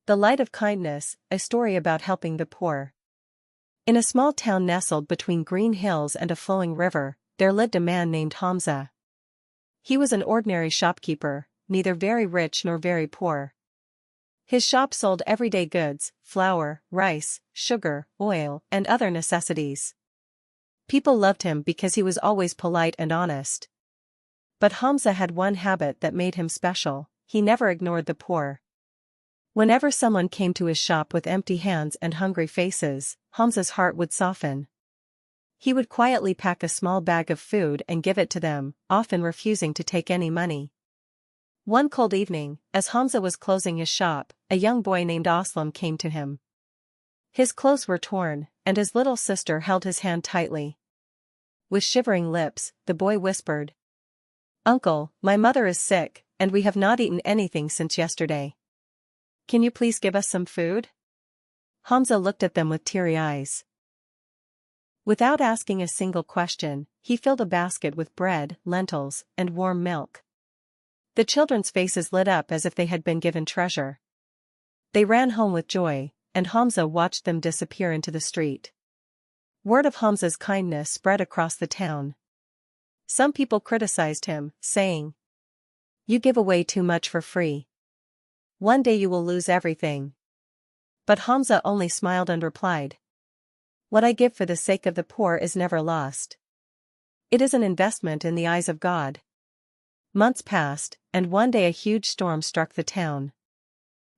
The Light of Kindness, a story about helping the poor. In a small town nestled between green hills and a flowing river, there lived a man named Hamza. He was an ordinary shopkeeper, neither very rich nor very poor. His shop sold everyday goods, flour, rice, sugar, oil, and other necessities. People loved him because he was always polite and honest. But Hamza had one habit that made him special: he never ignored the poor. Whenever someone came to his shop with empty hands and hungry faces, Hamza's heart would soften. He would quietly pack a small bag of food and give it to them, often refusing to take any money. One cold evening, as Hamza was closing his shop, a young boy named Aslam came to him. His clothes were torn, and his little sister held his hand tightly. With shivering lips, the boy whispered, "Uncle, my mother is sick, and we have not eaten anything since yesterday. Can you please give us some food?" Hamza looked at them with teary eyes. Without asking a single question, he filled a basket with bread, lentils, and warm milk. The children's faces lit up as if they had been given treasure. They ran home with joy, and Hamza watched them disappear into the street. Word of Hamza's kindness spread across the town. Some people criticized him, saying, "You give away too much for free. One day you will lose everything." But Hamza only smiled and replied, "What I give for the sake of the poor is never lost. It is an investment in the eyes of God." Months passed, and one day a huge storm struck the town.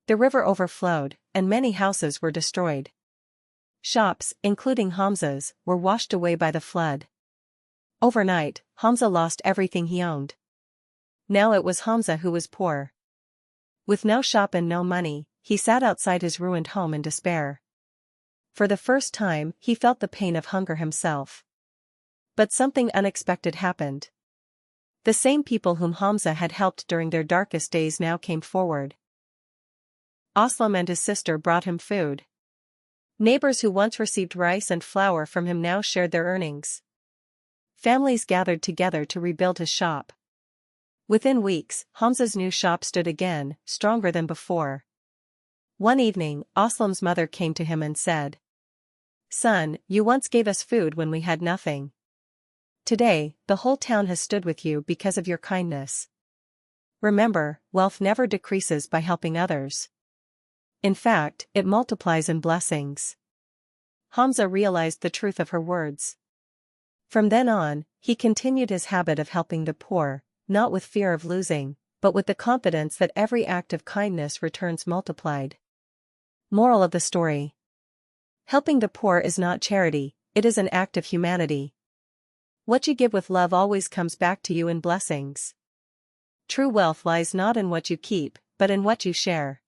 The river overflowed, and many houses were destroyed. Shops, including Hamza's, were washed away by the flood. Overnight, Hamza lost everything he owned. Now it was Hamza who was poor. With no shop and no money, he sat outside his ruined home in despair. For the first time, he felt the pain of hunger himself. But something unexpected happened. The same people whom Hamza had helped during their darkest days now came forward. Aslam and his sister brought him food. Neighbors who once received rice and flour from him now shared their earnings. Families gathered together to rebuild his shop. Within weeks, Hamza's new shop stood again, stronger than before. One evening, Aslam's mother came to him and said, "Son, you once gave us food when we had nothing. Today, the whole town has stood with you because of your kindness. Remember, wealth never decreases by helping others. In fact, it multiplies in blessings." Hamza realized the truth of her words. From then on, he continued his habit of helping the poor, not with fear of losing, but with the confidence that every act of kindness returns multiplied. Moral of the story: helping the poor is not charity, it is an act of humanity. What you give with love always comes back to you in blessings. True wealth lies not in what you keep, but in what you share.